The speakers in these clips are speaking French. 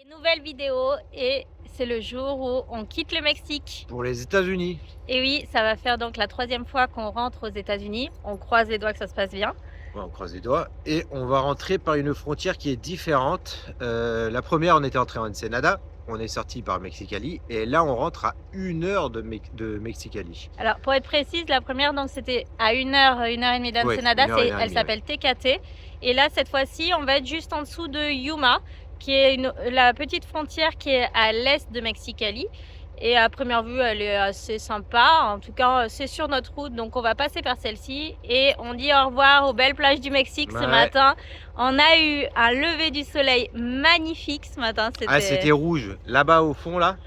Une nouvelle vidéo et c'est le jour où on quitte le Mexique. Pour les États-Unis. Et oui, ça va faire donc la 3e fois qu'on rentre aux États-Unis. On croise les doigts que ça se passe bien. Ouais, on croise les doigts. Et on va rentrer par une frontière qui est différente. La première, on était entré en Ensenada. On est sorti par Mexicali. Et là, on rentre à 1 heure de Mexicali. Alors, pour être précise, la première, donc c'était à 1 heure et demie d'Ensenada. Ouais, Elle s'appelle Tecate. Et là, cette fois-ci, on va être juste en dessous de Yuma, qui est la petite frontière qui est à l'est de Mexicali. Et à première vue, elle est assez sympa. En tout cas, c'est sur notre route, donc on va passer par celle-ci. Et on dit au revoir aux belles plages du Mexique ce matin. On a eu un lever du soleil magnifique ce matin. C'était rouge. Là-bas au fond, là,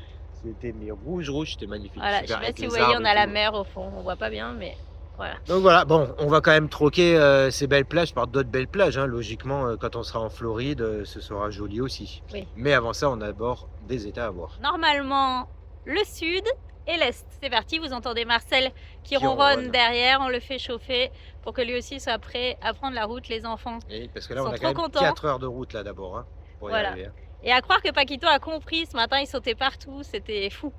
c'était rouge, c'était magnifique. Voilà, je sais pas si vous voyez, on a la mer au fond. On voit pas bien, mais voilà. Donc voilà, bon, on va quand même troquer ces belles plages par d'autres belles plages. Hein. Logiquement, quand on sera en Floride, ce sera joli aussi. Oui. Mais avant ça, on a d'abord des États à voir. Normalement, le sud et l'est. C'est parti, vous entendez Marcel qui ronronne derrière, on le fait chauffer pour que lui aussi soit prêt à prendre la route, les enfants. Oui, parce que là, on a quand même 4 heures de route là d'abord, hein, pour y arriver. Hein. Et à croire que Paquito a compris, ce matin il sautait partout, c'était fou.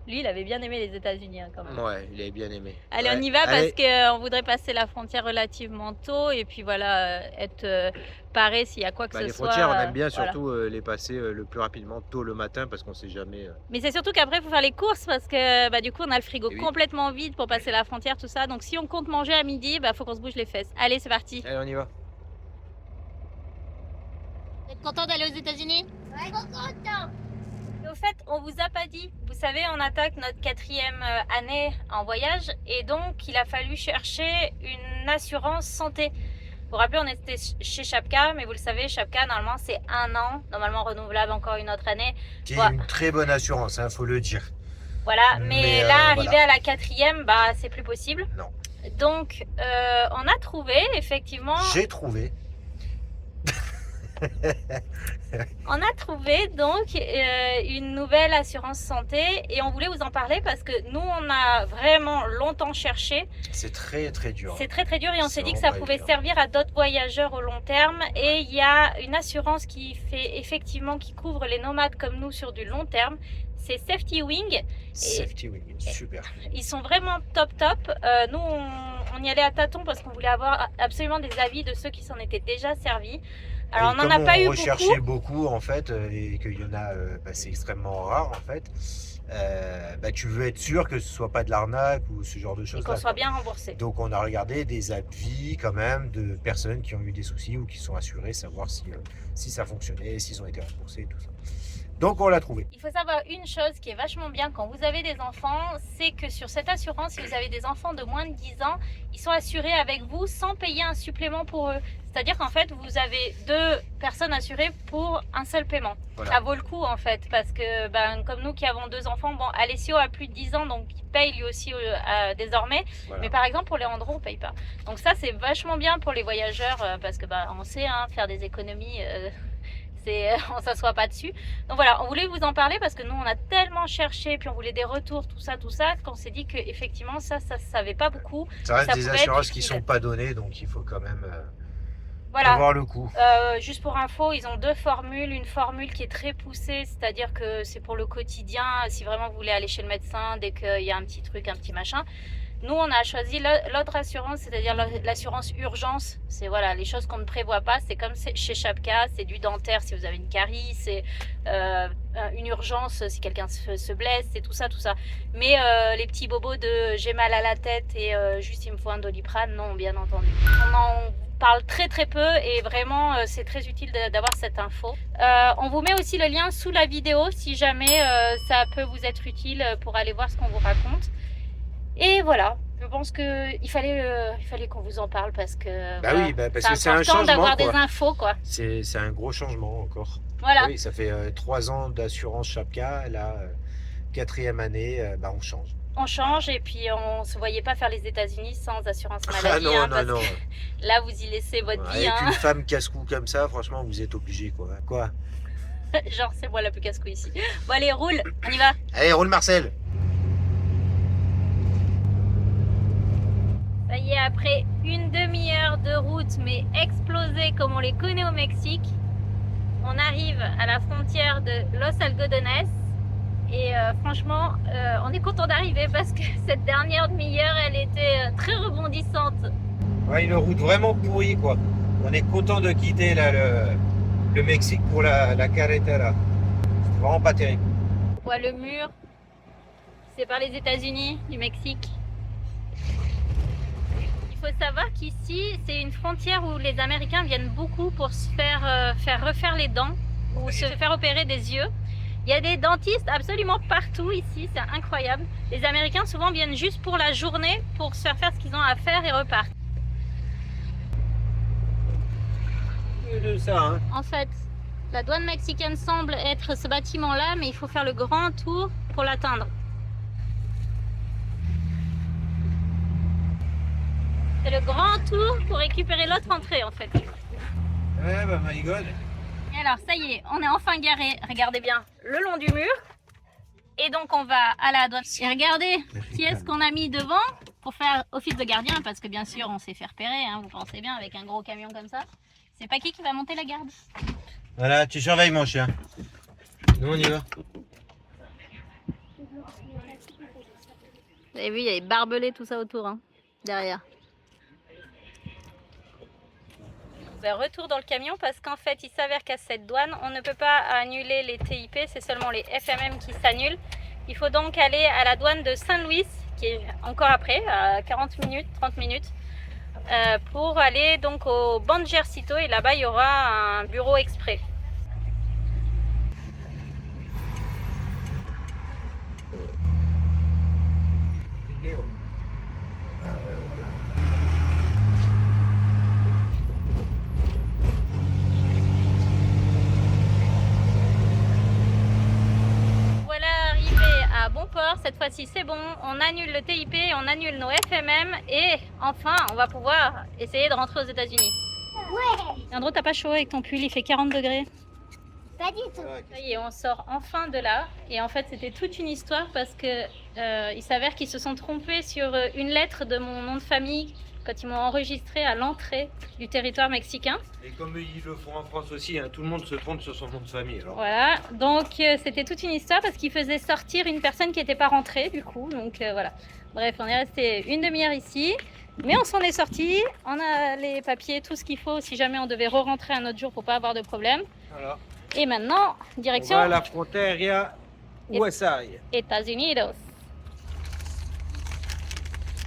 Lui, il avait bien aimé les États-Unis hein, quand même. Ouais, il avait bien aimé. Allez, on y va parce qu'on voudrait passer la frontière relativement tôt et puis voilà, être paré s'il y a quoi que ce soit. Les frontières, on aime bien surtout les passer le plus rapidement tôt le matin parce qu'on sait jamais. Mais c'est surtout qu'après, il faut faire les courses parce que du coup, on a le frigo complètement vide pour passer la frontière, tout ça. Donc si on compte manger à midi, faut qu'on se bouge les fesses. Allez, c'est parti. Allez, on y va. Vous êtes content d'aller aux États-Unis? Ouais, trop content. Au fait, on vous a pas dit. Vous savez, on attaque notre 4e année en voyage et donc il a fallu chercher une assurance santé. Vous vous rappelez, on était chez Chapka, mais vous le savez, Chapka, normalement, c'est 1 an, normalement renouvelable encore une autre année. C'est une très bonne assurance, hein, faut le dire. Voilà, mais là, arrivé à la 4e, c'est plus possible. Non. Donc, on a trouvé, effectivement... J'ai trouvé. On a trouvé donc une nouvelle assurance santé et on voulait vous en parler parce que nous on a vraiment longtemps cherché. C'est très très dur. C'est très très dur et on s'est dit que ça pouvait servir à d'autres voyageurs au long terme et il y a une assurance qui couvre les nomades comme nous sur du long terme. C'est Safety Wing. Safety Wing, super. Ils sont vraiment top. Nous on y allait à tâtons parce qu'on voulait avoir absolument des avis de ceux qui s'en étaient déjà servis. Alors on n'en a pas eu beaucoup. On recherchait beaucoup en fait et qu'il y en a, c'est extrêmement rare en fait. Tu veux être sûr que ce soit pas de l'arnaque ou ce genre de choses. Et qu'on soit bien remboursé. Donc on a regardé des avis quand même de personnes qui ont eu des soucis ou qui sont assurées, savoir si ça fonctionnait, s'ils ont été remboursés, tout ça. Donc on l'a trouvé. Il faut savoir une chose qui est vachement bien quand vous avez des enfants, c'est que sur cette assurance, si vous avez des enfants de moins de 10 ans, ils sont assurés avec vous sans payer un supplément pour eux. C'est-à-dire qu'en fait, vous avez 2 personnes assurées pour un seul paiement. Voilà. Ça vaut le coup en fait, parce que comme nous qui avons 2 enfants, Alessio a plus de 10 ans, donc il paye lui aussi désormais. Voilà. Mais par exemple, pour les Andros, on ne paye pas. Donc ça, c'est vachement bien pour les voyageurs, parce que on sait, faire des économies... on s'assoit pas dessus. Donc voilà, on voulait vous en parler parce que nous on a tellement cherché, puis on voulait des retours, tout ça, qu'on s'est dit que effectivement ça se savait pas beaucoup. Ça reste des assurances qui sont pas données, donc il faut quand même avoir le coup. Juste pour info, ils ont 2 formules, une formule qui est très poussée, c'est-à-dire que c'est pour le quotidien, si vraiment vous voulez aller chez le médecin dès qu'il y a un petit truc, un petit machin. Nous, on a choisi l'autre assurance, c'est-à-dire l'assurance urgence. C'est les choses qu'on ne prévoit pas. C'est comme chez Chapka, c'est du dentaire si vous avez une carie, c'est une urgence si quelqu'un se blesse, c'est tout ça. Mais les petits bobos de j'ai mal à la tête et juste il me faut un Doliprane, non, bien entendu. On en parle très très peu et vraiment c'est très utile d'avoir cette info. On vous met aussi le lien sous la vidéo si jamais ça peut vous être utile pour aller voir ce qu'on vous raconte. Et voilà, je pense qu'il fallait qu'on vous en parle parce que parce que c'est un changement d'avoir des infos quoi. C'est un gros changement encore. Voilà. Oui, ça fait 3 ans d'assurance Chapka, là 4e année, on change. On change et puis on se voyait pas faire les États-Unis sans assurance maladie. Non. Là vous y laissez votre vie. Avec une femme casse-cou comme ça, franchement vous êtes obligé quoi. Genre c'est moi la plus casse-cou ici. Bon allez roule, on y va. Allez roule Marcel. Ça y est, après une demi-heure de route, mais explosée comme on les connaît au Mexique, On arrive à la frontière de Los Algodones et franchement, on est content d'arriver parce que cette dernière demi-heure, elle était très rebondissante. Ouais, une route vraiment pourrie, quoi. On est content de quitter là, le Mexique pour la carretera. C'est vraiment pas terrible. On voit le mur sépare les États-Unis du Mexique. Il faut savoir qu'ici, c'est une frontière où les Américains viennent beaucoup pour se faire refaire les dents ou se faire opérer des yeux. Il y a des dentistes absolument partout ici, c'est incroyable. Les Américains souvent viennent juste pour la journée pour se faire ce qu'ils ont à faire et repartent. De ça, hein. En fait, la douane mexicaine semble être ce bâtiment-là, mais il faut faire le grand tour pour l'atteindre. C'est le grand tour pour récupérer l'autre entrée en fait. Ouais, bah my god. Et alors, ça y est, on est enfin garé, regardez bien, le long du mur. Et donc, on va à la douane. Et regardez qui est-ce qu'on a mis devant pour faire office de gardien, parce que bien sûr, on s'est fait repérer, hein, vous pensez bien, avec un gros camion comme ça. C'est pas qui va monter la garde. Voilà, tu surveilles mon chien. Nous, on y va. Vous avez vu, il y a les barbelés, tout ça autour, hein, derrière. Retour dans le camion parce qu'en fait il s'avère qu'à cette douane on ne peut pas annuler les TIP, c'est seulement les FMM qui s'annulent. Il faut donc aller à la douane de Saint-Louis qui est encore après, à 40 minutes, 30 minutes, pour aller donc au Banjercito et là-bas il y aura un bureau exprès. Bon port, cette fois-ci c'est bon, on annule le TIP, on annule nos FMM et enfin on va pouvoir essayer de rentrer aux États-Unis. Ouais. Leandro, t'as pas chaud avec ton pull, il fait 40 degrés. Pas du tout. Ça y est, on sort enfin de là et en fait c'était toute une histoire parce que il s'avère qu'ils se sont trompés sur une lettre de mon nom de famille quand ils m'ont enregistré à l'entrée du territoire mexicain. Et comme ils le font en France aussi, hein, tout le monde se trompe sur son nom de famille. Alors. Voilà, donc c'était toute une histoire parce qu'ils faisaient sortir une personne qui n'était pas rentrée du coup, donc voilà. Bref, on est resté une demi-heure ici, mais on s'en est sorti, on a les papiers, tout ce qu'il faut si jamais on devait re-rentrer un autre jour pour pas avoir de problème. Voilà. Et maintenant, direction on va à la frontière USA. États-Unis.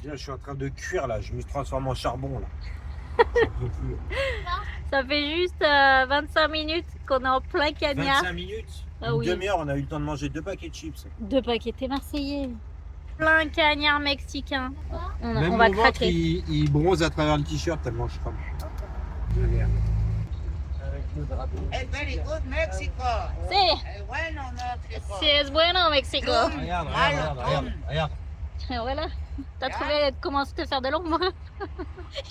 Je suis en train de cuire là, je me transforme en charbon là. Ça fait juste 25 minutes qu'on est en plein cagnard. 25 minutes. Ah Une oui. demi-heure, on a eu le temps de manger 2 paquets de chips. 2 paquets de marseillais. Plein cagnard mexicain. Même On va mon ventre, craquer. il bronze à travers le t-shirt tellement je crame. Avec le drapeau. Es very good Mexico. Si, Es bueno Mexico. si es bueno Mexico. Regarde, regarde. Voilà, t'as trouvé comment te faire de l'ombre.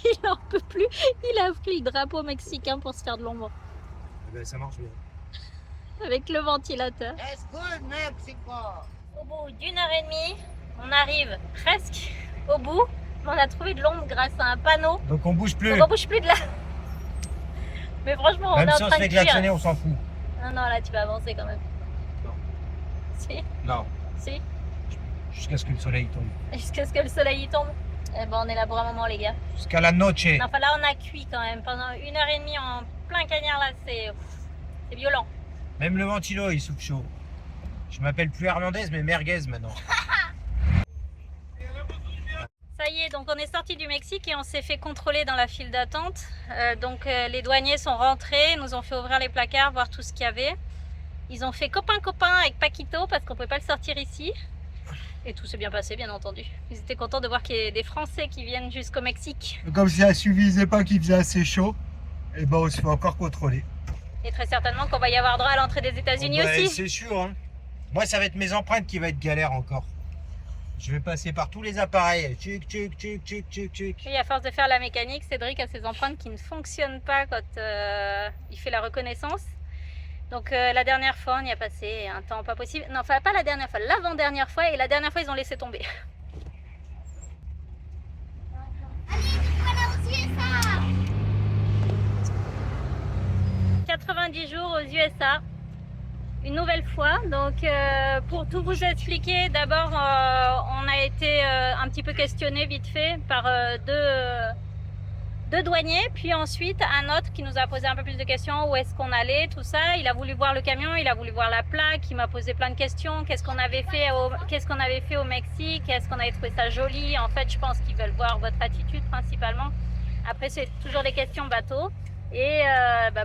Il en peut plus. Il a pris le drapeau mexicain pour se faire de l'ombre. Ben, ça marche bien. Avec le ventilateur. Es good Mexico. Au bout d'une heure et demie, on arrive presque au bout. On a trouvé de l'ombre grâce à un panneau. Donc on bouge plus. Donc on bouge plus de là. Mais franchement, on Même est en si on se train fait de cuire. klaxonner, on s'en fout. Non, non, là tu vas avancer quand même. Non. Si, Non, si. jusqu'à ce que le soleil tombe. Jusqu'à ce que le soleil y tombe. Eh ben on est là pour un moment les gars. Jusqu'à la noche. Non, enfin là on a cuit quand même. Pendant 1h30 en plein cagnard là, c'est violent. Même le ventilo, il souffle chaud. Je m'appelle plus Hernandez, mais Merguez maintenant. Ça y est, donc on est sorti du Mexique et on s'est fait contrôler dans la file d'attente. Les douaniers sont rentrés, nous ont fait ouvrir les placards, voir tout ce qu'il y avait. Ils ont fait copain-copain avec Paquito parce qu'on ne pouvait pas le sortir ici. Et tout s'est bien passé, bien entendu. Ils étaient contents de voir qu'il y a des Français qui viennent jusqu'au Mexique. Comme si ça suffisait pas qu'il faisait assez chaud, et ben on se fait encore contrôler. Et très certainement qu'on va y avoir droit à l'entrée des États-Unis aussi. C'est sûr. Hein. Moi, ça va être mes empreintes qui va être galère encore. Je vais passer par tous les appareils. Tchic, tchic, tchic, tchic, tchic, tchic. Et à force de faire la mécanique, Cédric a ses empreintes qui ne fonctionnent pas quand il fait la reconnaissance. Donc la dernière fois, on y a passé un temps pas possible. Non, enfin pas la dernière fois, l'avant-dernière fois. Et la dernière fois, ils ont laissé tomber. 90 jours aux USA. Une nouvelle fois. Donc pour tout vous expliquer, d'abord on a été un petit peu questionné vite fait par deux douaniers, puis ensuite un autre qui nous a posé un peu plus de questions, où est-ce qu'on allait, tout ça. Il a voulu voir le camion, il a voulu voir la plaque, il m'a posé plein de questions. Qu'est-ce qu'on avait fait au Mexique, est-ce qu'on avait trouvé ça joli. En fait, je pense qu'ils veulent voir votre attitude principalement. Après, c'est toujours des questions bateau. Et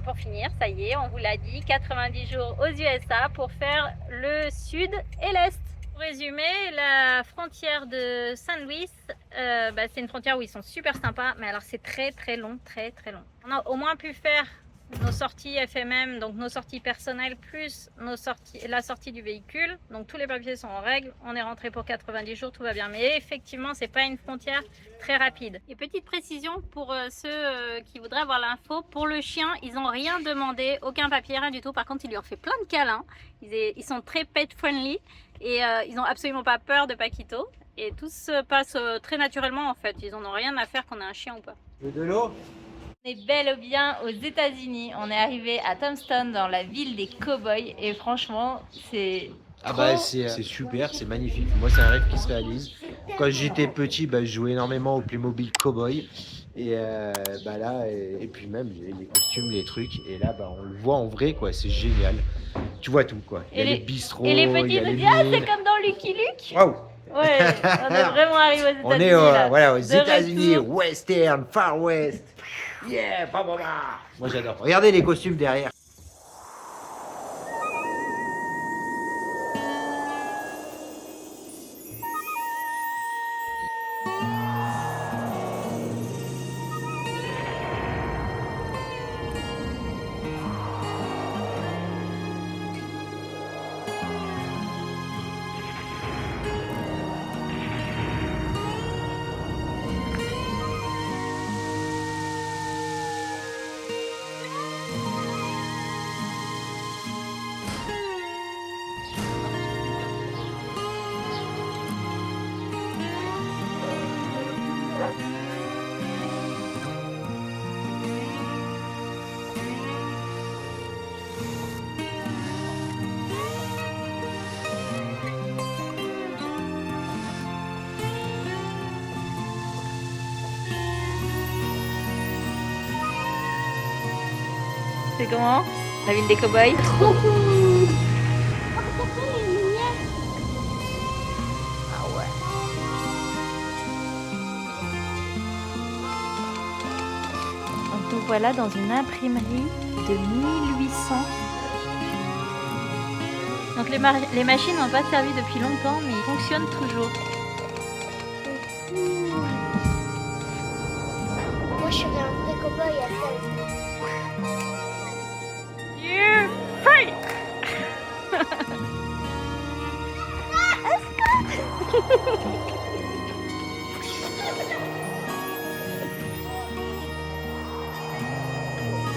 pour finir, ça y est, on vous l'a dit, 90 jours aux USA pour faire le sud et l'est. Pour résumer, la frontière de San Luis, c'est une frontière où ils sont super sympas, mais alors c'est très long, très long. On a au moins pu faire nos sorties FMM, donc nos sorties personnelles, plus la sortie du véhicule. Donc tous les papiers sont en règle, on est rentré pour 90 jours, tout va bien. Mais effectivement, c'est pas une frontière très rapide. Et petite précision pour ceux qui voudraient avoir l'info, pour le chien, ils n'ont rien demandé, aucun papier, rien du tout. Par contre, ils lui ont fait plein de câlins. Ils sont très pet friendly et ils n'ont absolument pas peur de Paquito. Et tout se passe très naturellement en fait. Ils n'en ont rien à faire qu'on ait un chien ou pas. De l'eau? On est bel ou bien aux États-Unis. On est arrivé à Tombstone, dans la ville des cowboys, et franchement, c'est C'est super, c'est magnifique. Moi, c'est un rêve qui se réalise. Quand j'étais petit, je jouais énormément au Playmobil Cowboy. Et là, et puis même les costumes, les trucs. Et là, on le voit en vrai, quoi. C'est génial. Tu vois tout, quoi. Il y a les bistrots, et les il y petits a nous les disent ah, mines. c'est comme dans Lucky Luke. Waouh! Ouais, on est vraiment arrivé aux États-Unis. On est là. aux De États-Unis, retour. Western, Far West. Yeah, Moi, j'adore. Regardez les costumes derrière. C'est comment la ville des cowboys? Trop cool. Oh, c'est les lumières. Ah ouais. Donc nous voilà dans une imprimerie de 1800. Donc les machines n'ont pas servi depuis longtemps, mais ils fonctionnent toujours. Moi, je serais un vrai cow-boy à ça. You're free!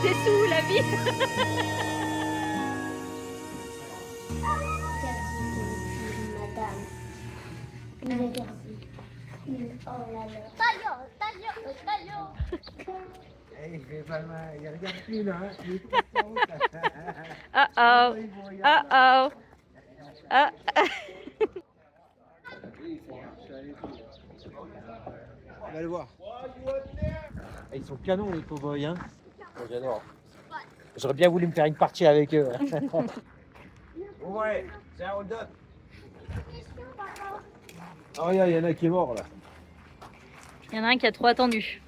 C'est sous la vie. Madame. Il est gardé. Oh là là. Taillot. Il fait pas mal, il regarde plus là. Uh-oh. Uh-oh. On va le voir. Ils sont canons les cowboys, hein. Moi, j'adore. J'aurais bien voulu me faire une partie avec eux. Ouais, c'est un hold up. Oh regarde, il y en a qui est mort là. Il y en a un qui a trop attendu.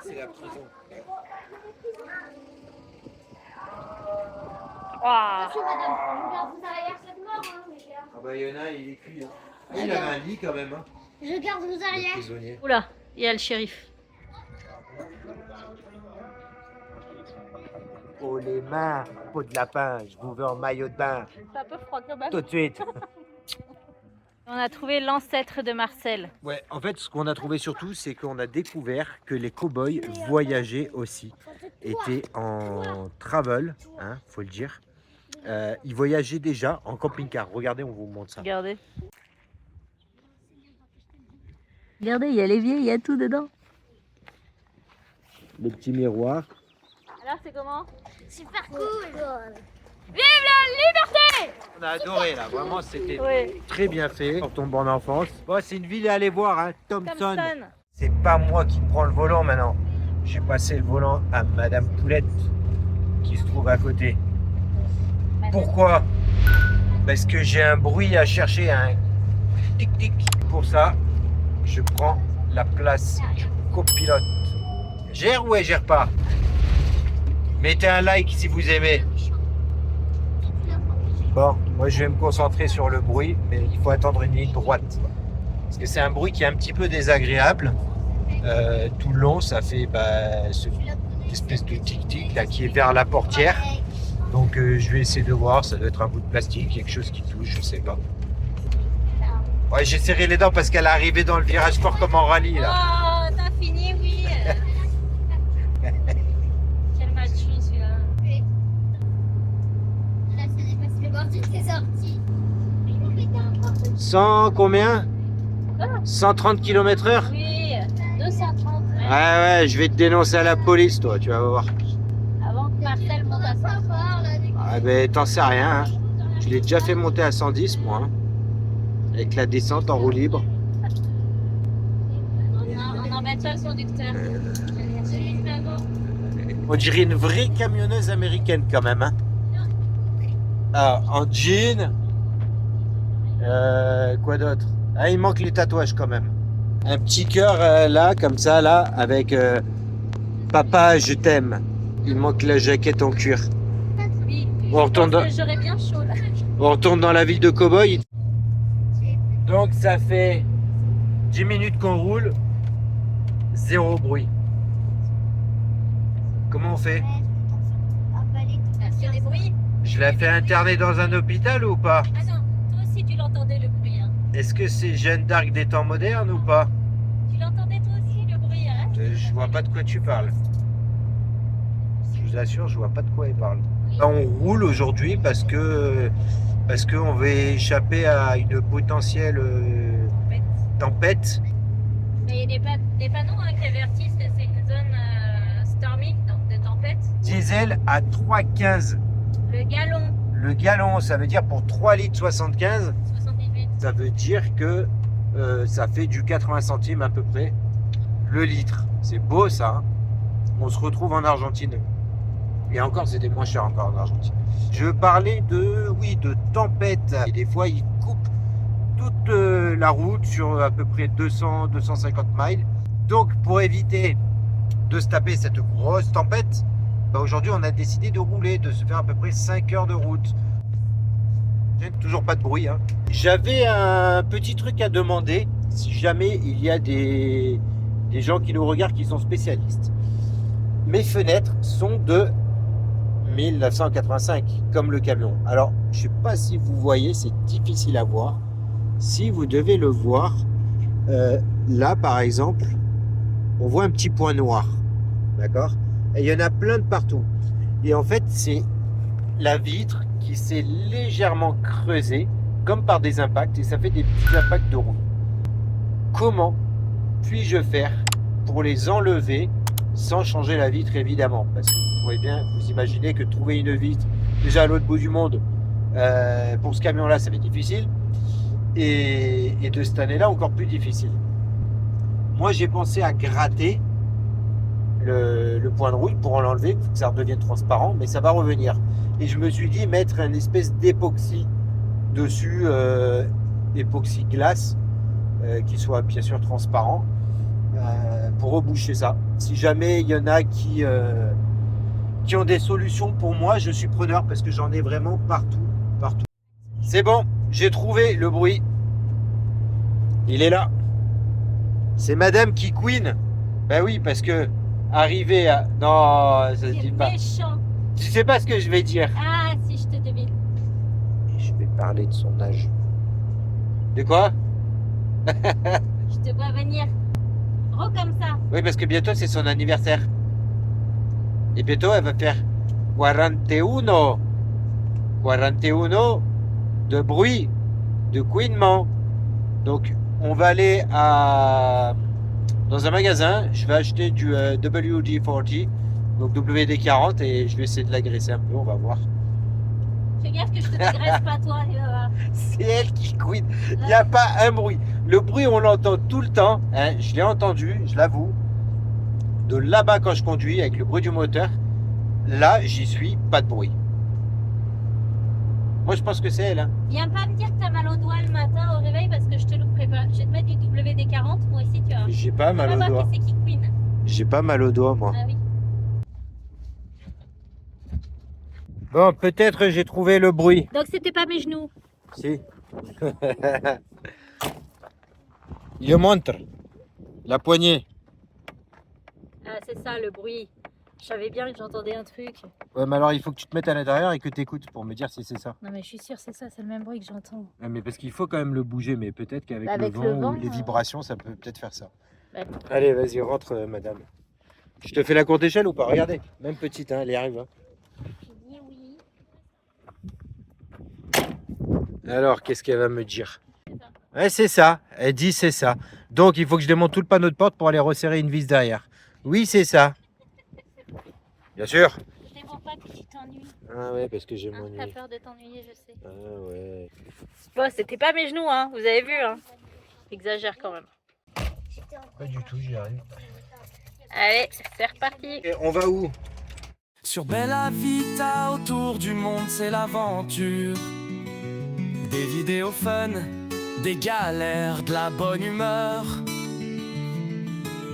C'est la prison. Waouh. Ah bah il y en a, il est cuit. Hein. Ah, il avait un lit quand même. Hein. Je garde vos Le arrières. prisonnier. Oula, il y a le shérif. Oh les mains, peau de lapin, je vous veux en maillot de bain. C'est un peu froid quand même. Tout de suite. On a trouvé l'ancêtre de Marcel. Ouais, en fait, ce qu'on a trouvé surtout, c'est qu'on a découvert que les cow-boys voyageaient aussi, étaient en travel, hein, faut le dire. Ils voyageaient déjà en camping-car. Regardez, on vous montre ça. Regardez. Regardez, il y a l'évier, il y a tout dedans. le petit miroir. Alors, c'est comment? Super cool. Vive la liberté! On a adoré là, vraiment c'était Oui. très bien fait pour ton bon enfance. Bon, c'est une ville à aller voir, hein, Thompson. Thompson. C'est pas moi qui prends le volant maintenant. J'ai passé le volant à Madame Poulette qui se trouve à côté. Pourquoi? Parce que j'ai un bruit à chercher, un tic-tic. Pour ça, je prends la place du copilote. Gère ou elle gère pas? Mettez un like si vous aimez. Bon, moi je vais me concentrer sur le bruit, mais il faut attendre une ligne droite. Parce que c'est un bruit qui est un petit peu désagréable. Tout le long, ça fait cette espèce de tic-tic là, qui est vers la portière. Donc je vais essayer de voir, ça doit être un bout de plastique, quelque chose qui touche, je sais pas. Ouais, j'ai serré les dents parce qu'elle est arrivée dans le virage fort comme en rallye là. Oh, t'as fini, oui. Quel macho celui-là. Là, ça dépasse le bord qui est sorti. 100 combien? 130 km/h? Oui, 230. Ouais. Ouais, je vais te dénoncer à la police, toi, tu vas voir. Avant que Marcel monte à 100. Ah ben, t'en sais rien, hein. Je l'ai déjà fait monter à 110, moi. Hein. Avec la descente en roue libre. On embête pas le conducteur. On dirait une vraie camionneuse américaine, quand même, hein. Ah, en jean. Quoi d'autre? Ah, il manque les tatouages, quand même. Un petit cœur, là, comme ça, là, avec Papa, je t'aime. Il manque la jaquette en cuir. Oui. On retourne dans... J'aurais bien chaud là. On retourne dans la ville de Cowboy. Donc ça fait 10 minutes qu'on roule, zéro bruit. Comment on fait? Il y a des bruits. Je la fais interner dans un hôpital ou pas? Ah non, toi aussi tu l'entendais le bruit. Hein. Est-ce que c'est Jeanne d'Arc des temps modernes ou pas? Tu l'entendais toi aussi le bruit. Hein. Je vois pas de quoi tu parles. Je vous assure, je vois pas de quoi elle parle. On roule aujourd'hui parce qu'on veut échapper à une potentielle tempête. Mais il y a des panneaux hein, qui avertissent que c'est une zone stormy, donc de tempête. Diesel à 3,15. Le gallon, Le gallon, ça veut dire pour 3 litres 75, 78. ça veut dire que ça fait du 80 centimes à peu près le litre. C'est beau ça. Hein. On se retrouve en Argentine. Et encore, c'était moins cher encore en Argentine. Je parlais de tempête. Et des fois, ils coupent toute la route sur à peu près 200-250 miles. Donc, pour éviter de se taper cette grosse tempête, aujourd'hui, on a décidé de rouler, de se faire à peu près 5 heures de route. Toujours pas de bruit. Hein. J'avais un petit truc à demander, si jamais il y a des gens qui nous regardent qui sont spécialistes. Mes fenêtres sont de 1985, comme le camion. Alors, je ne sais pas si vous voyez, c'est difficile à voir. Si vous devez le voir, là par exemple, on voit un petit point noir. D'accord? Et il y en a plein de partout. Et en fait, c'est la vitre qui s'est légèrement creusée, comme par des impacts, et ça fait des petits impacts de roue. Comment puis-je faire pour les enlever sans changer la vitre, évidemment? Parce que vous trouvez bien, vous imaginez que trouver une vitre déjà à l'autre bout du monde, pour ce camion-là, ça va être difficile. Et de cette année-là, encore plus difficile. Moi, j'ai pensé à gratter le point de rouille pour en l'enlever, pour que ça redevienne transparent, mais ça va revenir. Et je me suis dit mettre une espèce d'époxy dessus, époxy glace, qui soit bien sûr transparent, pour reboucher ça. Si jamais il y en a qui ont des solutions pour moi, je suis preneur parce que j'en ai vraiment partout. C'est bon, j'ai trouvé le bruit. Il est là. C'est madame qui couine. Ben oui, parce que arriver à... Non, ça se dit pas. Méchant. Tu sais pas ce que je vais dire. Ah, si je te devine. Je vais parler de son âge. De quoi? Je te vois venir. Gros comme ça. Oui, parce que bientôt c'est son anniversaire. Et bientôt elle va faire 41. 41 de bruit, de couinement. Donc on va aller dans un magasin, je vais acheter du WD-40, donc WD-40, et je vais essayer de l'agresser un peu, on va voir. Fais gaffe que je te dégraisse pas, toi. C'est elle qui couine. Il n'y a pas un bruit. Le bruit, on l'entend tout le temps. Hein. Je l'ai entendu, je l'avoue. De là-bas, quand je conduis, avec le bruit du moteur, là, j'y suis, pas de bruit. Moi, je pense que c'est elle. Hein. Viens pas me dire que t'as mal au doigt le matin au réveil parce que je te louperai pas. Je vais te mettre du WD-40. Moi aussi, tu vois. J'ai pas mal On va au voir doigt. qui c'est qui couine. J'ai pas mal au doigt, moi. Ah oui. Bon, peut-être j'ai trouvé le bruit. Donc c'était pas mes genoux. Si. Il montre. La poignée. Ah, c'est ça le bruit. Je savais bien que j'entendais un truc. Ouais, mais alors il faut que tu te mettes à l'intérieur et que tu écoutes pour me dire si c'est ça. Non mais je suis sûre c'est ça, c'est le même bruit que j'entends. Ouais, mais parce qu'il faut quand même le bouger, mais peut-être qu'avec Avec le le vent vent, ou les vibrations, ça peut peut-être faire ça. Ouais. Allez, vas-y, rentre, madame. Je te fais la courte échelle ou pas? Regardez, même petite, hein, elle y arrive. Hein. J'ai dit oui. Alors, qu'est-ce qu'elle va me dire? Ouais, c'est ça. Elle dit c'est ça. Donc, il faut que je démonte tout le panneau de porte pour aller resserrer une vis derrière. Oui, c'est ça. Bien sûr. Je démonte pas que tu t'ennuies. Ah ouais, parce que j'ai Hein, mon t'as nuit. peur de t'ennuyer, je sais. Ah ouais. Bon, c'était pas mes genoux, hein. Vous avez vu, hein. J'exagère quand même. Pas du tout, j'y arrive. Allez, c'est reparti. Et on va où? Sur Bella Vita, autour du monde, c'est l'aventure. Des vidéos fun, des galères, de la bonne humeur.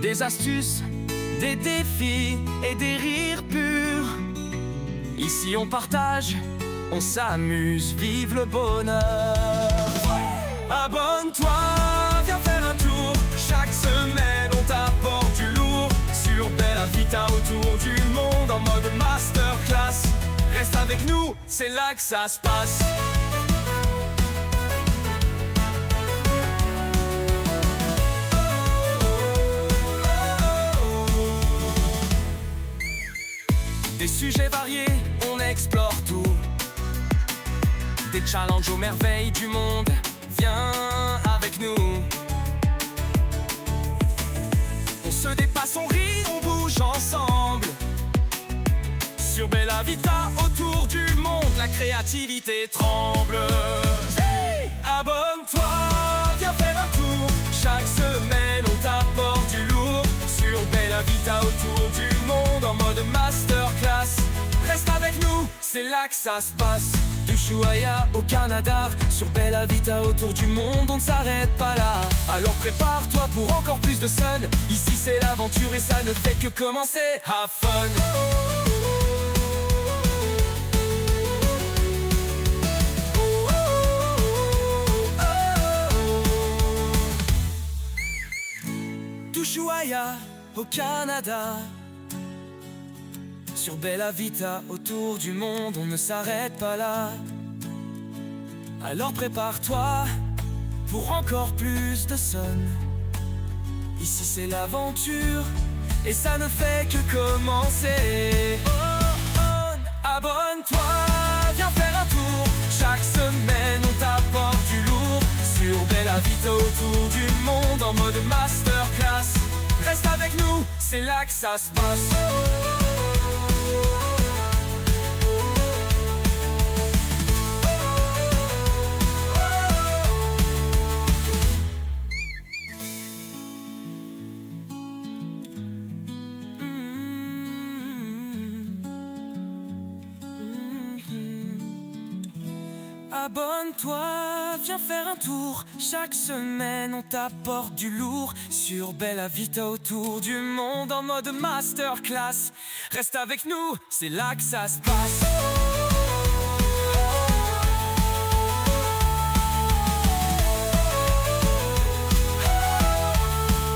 Des astuces, des défis et des rires purs. Ici on partage, on s'amuse, vive le bonheur. Abonne-toi, viens faire un tour. Chaque semaine on t'apporte du lourd. Sur Bella Vita, autour du monde, en mode masterclass. Reste avec nous, c'est là que ça se passe. Des sujets variés, on explore tout. Des challenges aux merveilles du monde, viens avec nous. On se dépasse, on rit, on bouge ensemble. Sur Bella Vita, autour du monde, la créativité tremble. Hey, abonne-toi, viens faire un tour. Chaque semaine, on t'apporte du lourd. Sur Bella Vita, autour du monde, en mode masterclass. Reste avec nous, c'est là que ça se passe. Ushuaïa au Canada, sur Bella Vita, autour du monde, on ne s'arrête pas là. Alors prépare-toi pour encore plus de sun. Ici c'est l'aventure et ça ne fait que commencer. Have fun. Ushuaïa au Canada. Sur Bella Vita, autour du monde, on ne s'arrête pas là. Alors prépare-toi pour encore plus de sun. Ici c'est l'aventure et ça ne fait que commencer. Abonne-toi, viens faire un tour. Chaque semaine on t'apporte du lourd. Sur Bella Vita, autour du monde, en mode masterclass. Reste avec nous, c'est là que ça se passe. Abonne-toi, viens faire un tour. Chaque semaine on t'apporte du lourd. Sur Bella Vita, autour du monde, en mode masterclass. Reste avec nous, c'est là que ça se passe.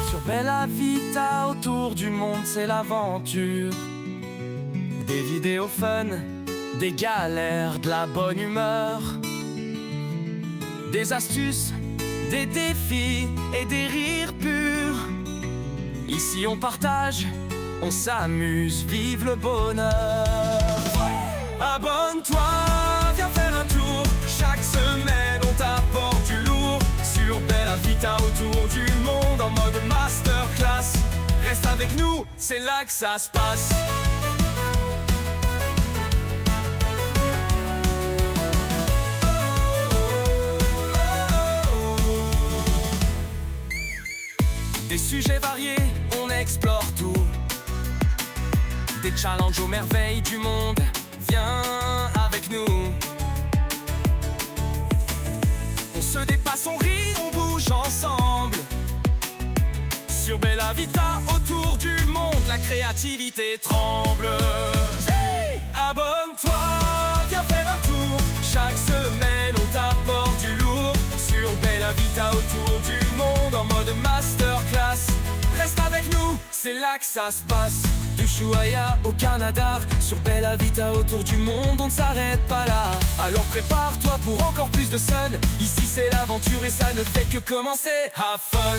Sur Bella Vita, autour du monde, c'est l'aventure. Des vidéos fun, des galères, de la bonne humeur. Des astuces, des défis et des rires purs. Ici on partage, on s'amuse, vive le bonheur. Abonne-toi, viens faire un tour. Chaque semaine on t'apporte du lourd. Sur Bella Vita, autour du monde, en mode masterclass. avec nous, c'est là que ça se passe. Des sujets variés, on explore tout. Des challenges aux merveilles du monde, viens avec nous. On se dépasse, on rit, on bouge ensemble. Sur Bella Vita, autour du monde, la créativité tremble. Hey, abonne-toi, viens faire un tour. Chaque semaine, on t'apporte du lourd. Sur Bella Vita, autour du monde, en mode masterclass. Reste avec nous, c'est là que ça se passe. D'Ushuaïa au Canada, sur Bella Vita, autour du monde, on ne s'arrête pas là. Alors prépare-toi pour encore plus de sun. Ici c'est l'aventure et ça ne fait que commencer. Have fun.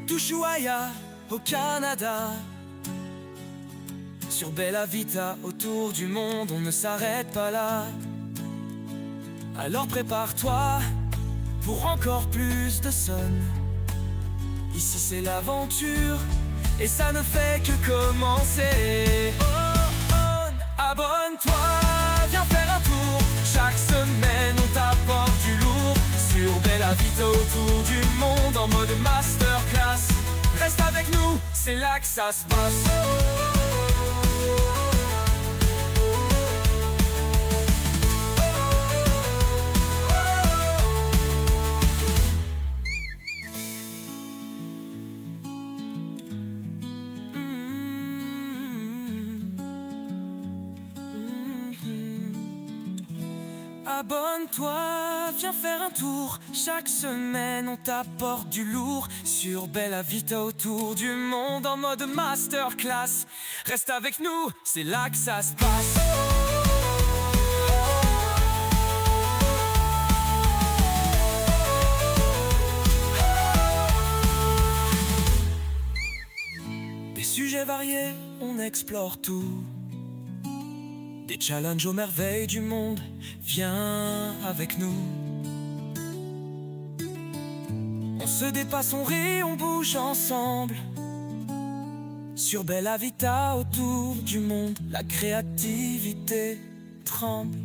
D'Ushuaïa au Canada, sur Bella Vita, autour du monde, on ne s'arrête pas là. Alors prépare-toi pour encore plus de sun. Ici c'est l'aventure et ça ne fait que commencer. Abonne-toi, viens faire un tour. Chaque semaine on t'apporte du lourd. Sur Bella Vita, autour du monde, en mode masterclass. Reste avec nous, c'est là que ça se passe. Abonne-toi, viens faire un tour. Chaque semaine on t'apporte du lourd. Sur Bella Vita, autour du monde, en mode masterclass. Reste avec nous, c'est là que ça se passe. Des sujets variés, on explore tout. Des challenges aux merveilles du monde, viens avec nous. On se dépasse, on rit, on bouge ensemble. Sur Bella Vita, autour du monde, la créativité tremble.